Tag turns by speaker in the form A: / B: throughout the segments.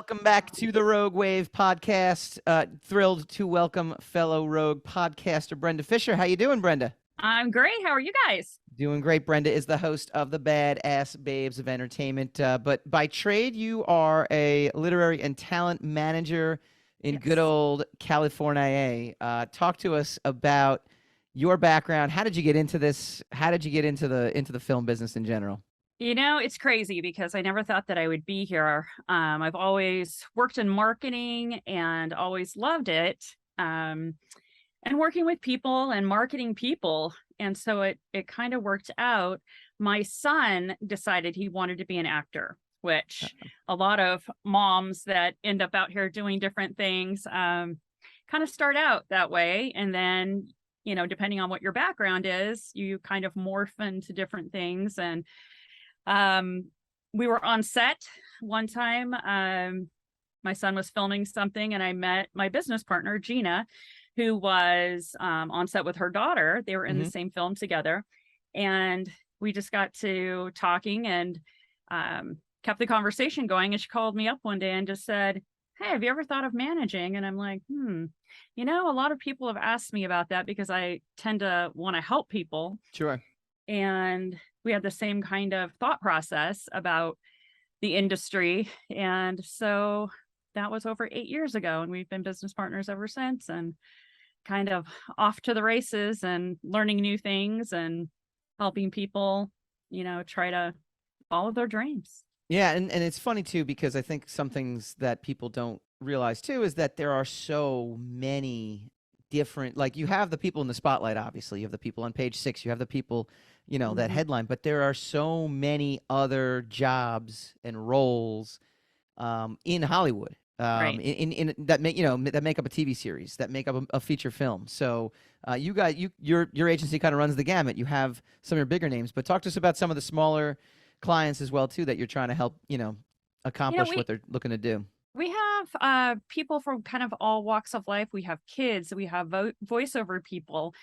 A: Welcome back to the Rogue Wave Podcast. Thrilled to welcome fellow Rogue podcaster Brenda Fisher. How you doing, Brenda?
B: I'm great. How are you guys?
A: Doing great. Brenda is the host of the Badass Babes of Entertainment. But by trade, you are a literary and talent manager in good old California. Talk to us about your background. How did you get into this? How did you get into the film business in general?
B: You know, it's crazy because I never thought that I would be here. I've always worked in marketing and always loved it. And working with people and marketing people. And so it kind of worked out. My son decided he wanted to be an actor, which a lot of moms that end up out here doing different things kind of start out that way. And then, you know, depending on what your background is, you kind of morph into different things. And we were on set one time. My son was filming something and I met my business partner, Gina, who was on set with her daughter. They were in the same film together. And we just got to talking and kept the conversation going. And she called me up one day and just said, "Hey, have you ever thought of managing?" And I'm like, you know, a lot of people have asked me about that because I tend to want to help people.
A: Sure.
B: And we had the same kind of thought process about the industry. And so that was over 8 years ago. And we've been business partners ever since and kind of off to the races and learning new things and helping people, you know, try to follow their dreams.
A: Yeah. And it's funny too, because I think some things that people don't realize too is that there are so many different, like you have the people in the spotlight, obviously you have the people on page 6, you have the people, you know, that headline, but there are so many other jobs and roles in Hollywood in that make, you know, that make up a TV series, that make up a feature film. So your agency kind of runs the gamut. You have some of your bigger names, but talk to us about some of the smaller clients as well too that you're trying to help, you know, accomplish what they're looking to do.
B: We have people from kind of all walks of life. We have kids, we have voiceover people.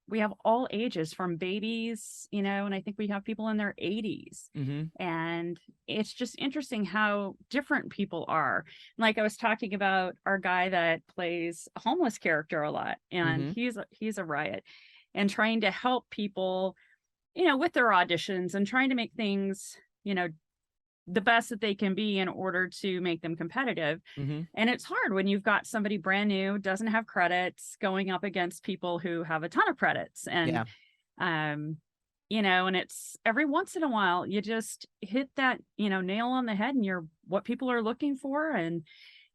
B: We have all ages from babies, you know, and I think we have people in their 80s. And it's just interesting how different people are. Like I was talking about our guy that plays a homeless character a lot, and he's a riot, and trying to help people, you know, with their auditions and trying to make things, you know, the best that they can be in order to make them competitive. And it's hard when you've got somebody brand new, doesn't have credits, going up against people who have a ton of credits. And, you know, and it's every once in a while, you just hit that, you know, nail on the head and you're what people are looking for. And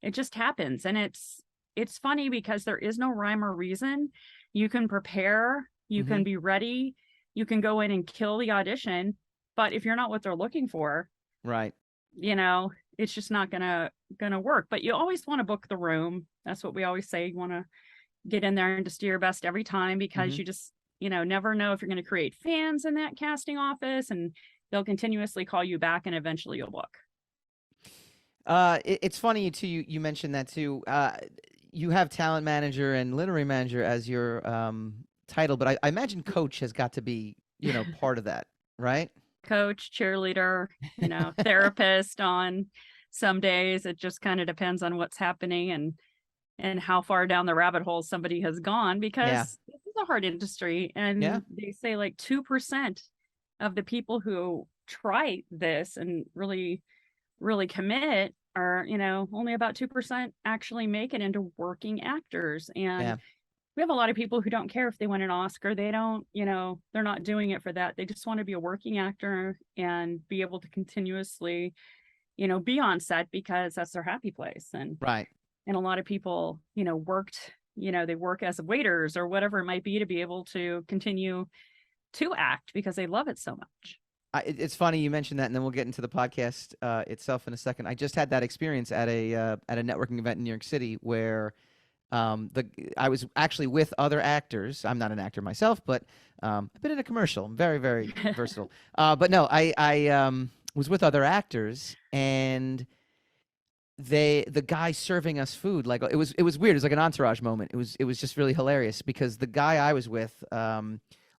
B: it just happens. And it's funny because there is no rhyme or reason. You can prepare, you can be ready, you can go in and kill the audition. But if you're not what they're looking for,
A: right,
B: you know, it's just not gonna work. But you always want to book the room. That's what we always say. You want to get in there and just do your best every time, because you just, you know, never know if you're going to create fans in that casting office, and they'll continuously call you back and eventually you'll book.
A: It's funny too, you mentioned that too. You have talent manager and literary manager as your title, but I imagine coach has got to be, you know, part of that, right?
B: Coach, cheerleader, you know, therapist on some days. It just kind of depends on what's happening and how far down the rabbit hole somebody has gone, because this is a hard industry. And they say like 2% of the people who try this and really, really commit are, you know, only about 2% actually make it into working actors. And we have a lot of people who don't care if they win an Oscar. They don't, you know, they're not doing it for that. They just want to be a working actor and be able to continuously, you know, be on set because that's their happy place. And and a lot of people, you know, they work as waiters or whatever it might be to be able to continue to act because they love it so much.
A: It's funny you mentioned that, and then we'll get into the podcast itself in a second. I just had that experience at a networking event in New York City where I was actually with other actors. I'm not an actor myself, but I've been in a commercial. I'm very, very versatile. But no, I was with other actors, and the guy serving us food, like it was weird. It was like an entourage moment. It was just really hilarious because the guy I was with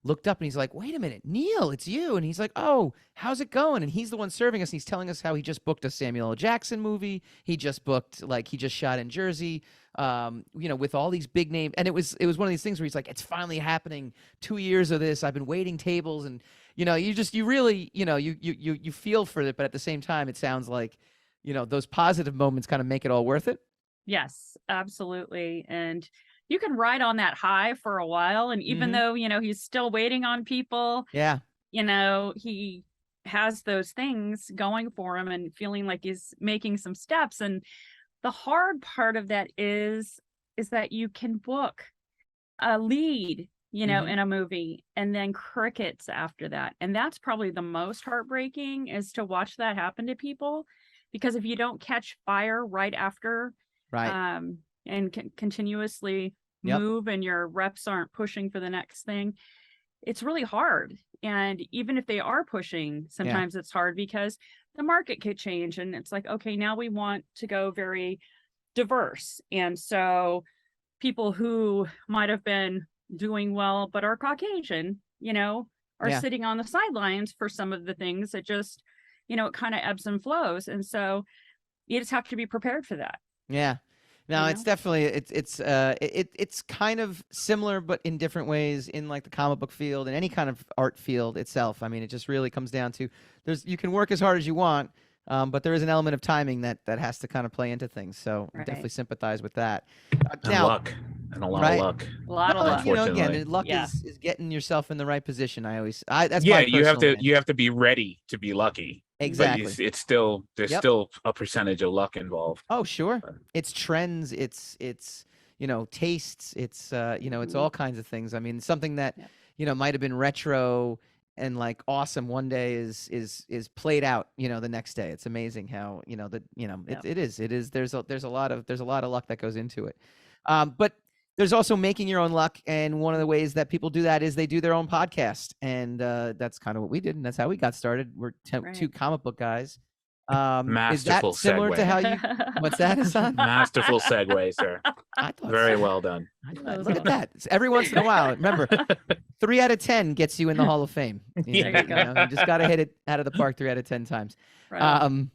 A: looked up and he's like, wait a minute, Neil, it's you. And he's like, oh, how's it going? And he's the one serving us. And he's telling us how he just booked a Samuel L. Jackson movie. He just booked, like, he just shot in Jersey, with all these big names. And it was one of these things where he's like, it's finally happening. 2 years of this. I've been waiting tables. And, you really, you feel for it. But at the same time, it sounds like, those positive moments kind of make it all worth it.
B: Yes, absolutely. And you can ride on that high for a while. And even though, he's still waiting on people,
A: yeah,
B: he has those things going for him and feeling like he's making some steps. And the hard part of that is that you can book a lead, in a movie and then crickets after that. And that's probably the most heartbreaking, is to watch that happen to people, because if you don't catch fire right after,
A: right,
B: and continuously move and your reps aren't pushing for the next thing, it's really hard. And even if they are pushing, sometimes it's hard because the market could change. And it's like, okay, now we want to go very diverse. And so people who might have been doing well, but are Caucasian, are sitting on the sidelines for some of the things that just, it kind of ebbs and flows. And so you just have to be prepared for that.
A: Yeah. No, it's definitely, it's kind of similar, but in different ways in like the comic book field and any kind of art field itself. I mean, it just really comes down to you can work as hard as you want, but there is an element of timing that has to kind of play into things. So I definitely sympathize with that.
C: Now, luck. And a lot of luck.
B: A lot of luck.
A: Again, luck is getting yourself in the right position. That's
C: you have to be ready to be lucky.
A: Exactly.
C: But it's still still a percentage of luck involved.
A: Oh, sure. It's trends. It's tastes. It's it's all kinds of things. I mean, something that might have been retro and like awesome one day is played out the next day. It's amazing how it is. There's a lot of luck that goes into it. But there's also making your own luck, and one of the ways that people do that is they do their own podcast, and that's kind of what we did, and that's how we got started. We're two comic book guys.
C: Masterful
A: is that similar
C: segue.
A: to how you? What's that, Hassan?
C: Masterful segue, sir. Very well done.
A: Look at that. It's every once in a while. Remember, 3 out of 10 gets you in the Hall of Fame. You just got to hit it out of the park 3 out of 10 times.
B: Right.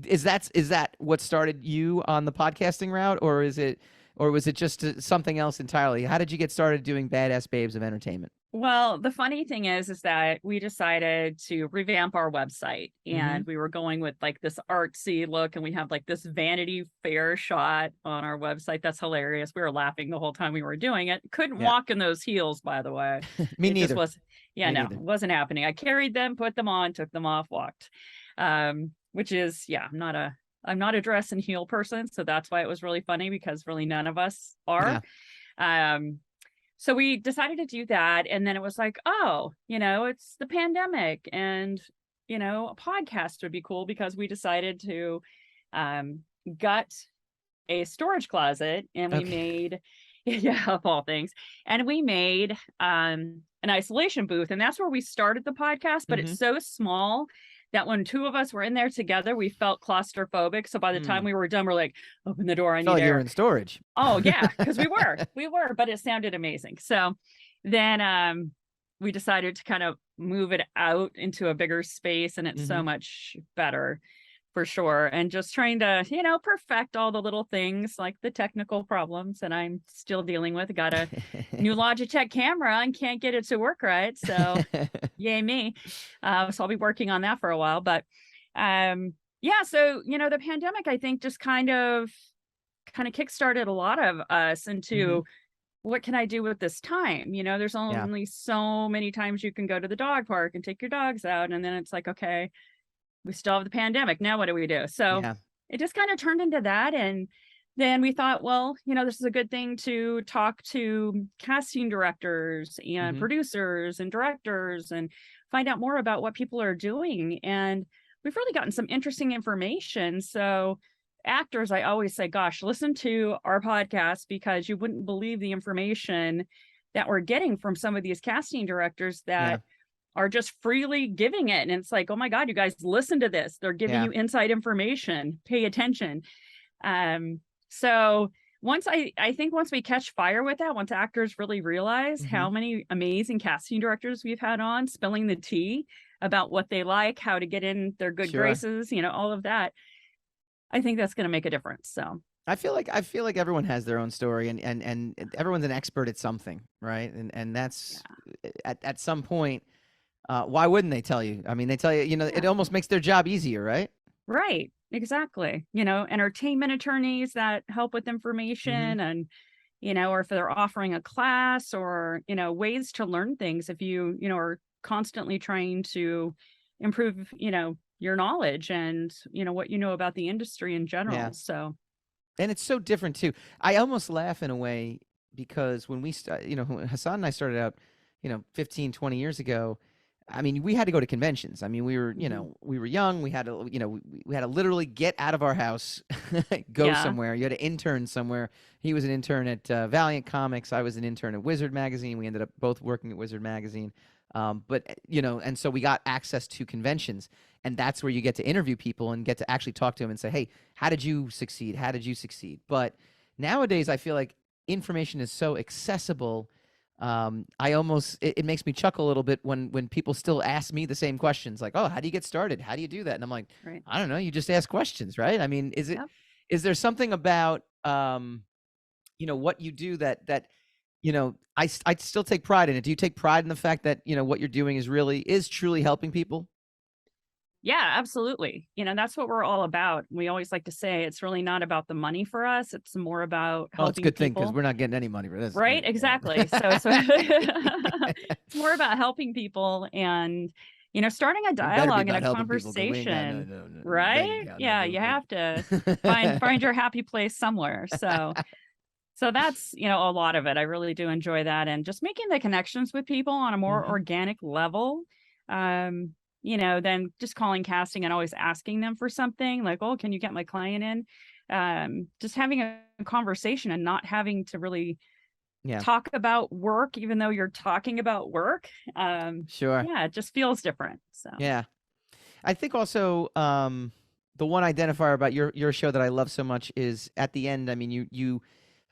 A: Is that what started you on the podcasting route, or was it just something else entirely? How did you get started doing Badass Babes of Entertainment?
B: Well, the funny thing is that we decided to revamp our website, and we were going with like this artsy look, and we have like this Vanity Fair shot on our website. That's hilarious. We were laughing the whole time we were doing it. Couldn't walk in those heels, by the way.
A: Me neither.
B: It wasn't happening. I carried them, put them on, took them off, walked. Which is, I'm not a dress and heel person. So that's why it was really funny, because really none of us are. Yeah. So we decided to do that. And then it was like, it's the pandemic, and, a podcast would be cool, because we decided to gut a storage closet, and we made, of all things, and we made an isolation booth. And that's where we started the podcast, but it's so small that when two of us were in there together, we felt claustrophobic. So by the time we were done, we're like, open the door. I need air.
A: You were in storage.
B: Oh yeah, because we were, but it sounded amazing. So then we decided to kind of move it out into a bigger space, and it's so much better for sure. And just trying to, perfect all the little things, like the technical problems that I'm still dealing with. Got a new Logitech camera and can't get it to work right. So yay me. So I'll be working on that for a while. But so, the pandemic, I think, just kind of kickstarted a lot of us into what can I do with this time? There's only so many times you can go to the dog park and take your dogs out. And then it's like, okay, we still have the pandemic. Now what do we do? So it just kind of turned into that. And then we thought, well, this is a good thing to talk to casting directors and producers and directors and find out more about what people are doing. And we've really gotten some interesting information. So actors, I always say, gosh, listen to our podcast, because you wouldn't believe the information that we're getting from some of these casting directors that are just freely giving it. And it's like, oh my God, you guys listen to this. They're giving you inside information. Pay attention. So I think once we catch fire with that, once actors really realize
A: Mm-hmm.
B: how many amazing casting directors we've had on spilling the tea about what they like, how to get in their good
A: Sure.
B: graces, all of that, I think that's going to make a difference. So
A: I feel like everyone has their own story, and everyone's an expert at something, right? And that's at some point, why wouldn't they tell you? I mean, they tell you, it almost makes their job easier, right?
B: Right. Exactly. Entertainment attorneys that help with information and, or if they're offering a class or, ways to learn things if you, are constantly trying to improve, your knowledge and, what you know about the industry in general.
A: Yeah.
B: So.
A: And it's so different too. I almost laugh in a way because when when Hassan and I started out, 15, 20 years ago, I mean, we had to go to conventions. I mean, we were, we were young. We had to, we had to literally get out of our house, go somewhere. You had to intern somewhere. He was an intern at Valiant Comics. I was an intern at Wizard Magazine. We ended up both working at Wizard Magazine. But and so we got access to conventions, and that's where you get to interview people and get to actually talk to them and say, hey, how did you succeed? How did you succeed? But nowadays, I feel like information is so accessible. It makes me chuckle a little bit when people still ask me the same questions, like, oh, how do you get started? How do you do that? And I'm like, I don't know. You just ask questions, right? I mean, is there something about, what you do that, I still take pride in it. Do you take pride in the fact that, what you're doing is truly helping people?
B: Yeah, absolutely. That's what we're all about. We always like to say it's really not about the money for us. It's more about helping
A: it's a good thing because
B: people.
A: we're not getting any money for this.
B: Right? Exactly. So it's more about helping people and, starting a dialogue and a conversation.
A: No,
B: right? Yeah, you have to find your happy place somewhere. So that's, a lot of it. I really do enjoy that. And just making the connections with people on a more organic level. Than just calling casting and always asking them for something like, oh, can you get my client in? Just having a conversation and not having to really talk about work, even though you're talking about work.
A: Sure.
B: Yeah, it just feels different. So
A: yeah. I think also the one identifier about your show that I love so much is at the end, I mean, you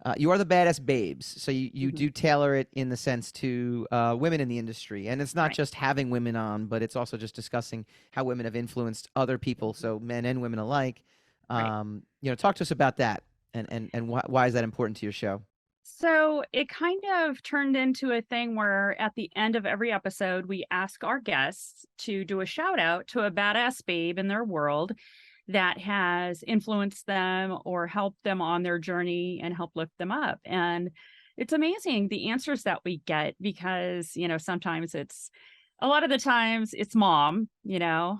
A: are the badass babes. So you do tailor it in the sense to women in the industry. And it's not just having women on, but it's also just discussing how women have influenced other people, so men and women alike. Talk to us about that and why is that important to your show?
B: So it kind of turned into a thing where at the end of every episode, we ask our guests to do a shout out to a badass babe in their world that has influenced them or helped them on their journey and helped lift them up. And it's amazing the answers that we get because, sometimes a lot of the times it's mom,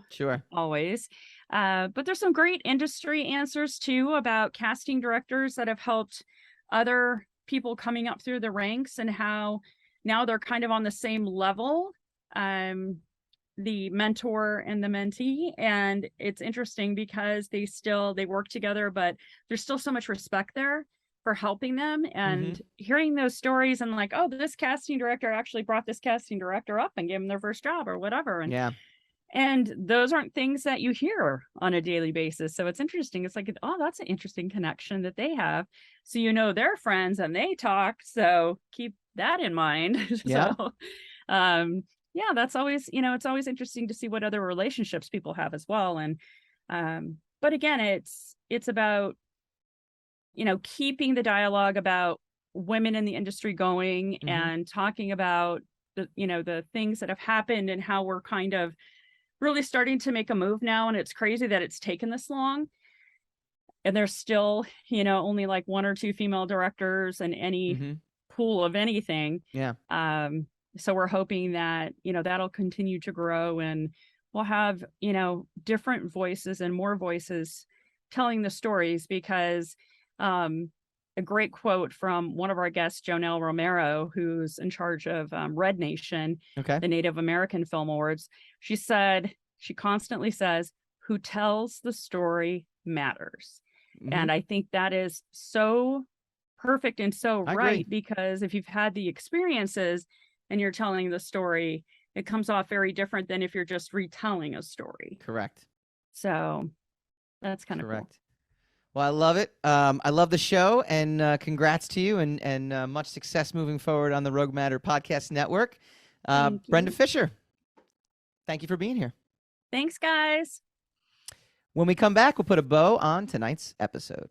A: Sure.
B: Always. But there's some great industry answers too about casting directors that have helped other people coming up through the ranks and how now they're kind of on the same level. The mentor and the mentee, and it's interesting because they work together, but there's still so much respect there for helping them and hearing those stories and like, oh, this casting director actually brought this casting director up and gave them their first job or whatever. And those aren't things that you hear on a daily basis. So it's interesting. It's like, oh, that's an interesting connection that they have. So, they're friends and they talk. So keep that in mind.
A: Yeah.
B: So, that's always, it's always interesting to see what other relationships people have as well. And, but again, it's about, keeping the dialogue about women in the industry going and talking about the things that have happened and how we're kind of really starting to make a move now. And it's crazy that it's taken this long. And there's still, only like one or two female directors in any pool of anything.
A: Yeah.
B: So we're hoping that, that'll continue to grow and we'll have, different voices and more voices telling the stories because a great quote from one of our guests, Jonelle Romero, who's in charge of Red Nation, the Native American Film Awards. She constantly says, who tells the story matters. And I think that is so perfect and so right, because if you've had the experiences and you're telling the story, it comes off very different than if you're just retelling a story.
A: Correct.
B: So that's kind of cool.
A: Well, I love it. I love the show, and congrats to you, and much success moving forward on the Rogue Matter Podcast Network. Brenda Fisher, thank you for being here.
B: Thanks, guys.
A: When we come back, we'll put a bow on tonight's episode.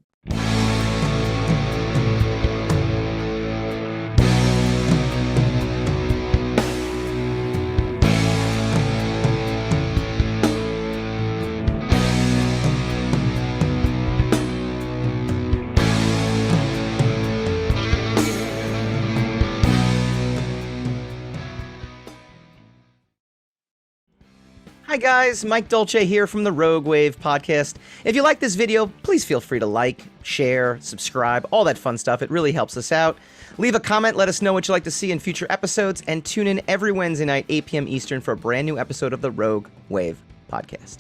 A: Hi guys, Mike Dolce here from the Rogue Wav Podcast. If you like this video, please feel free to like, share, subscribe, all that fun stuff. It really helps us out. Leave a comment, let us know what you'd like to see in future episodes, and tune in every Wednesday night, 8 p.m. Eastern for a brand new episode of the Rogue Wav Podcast.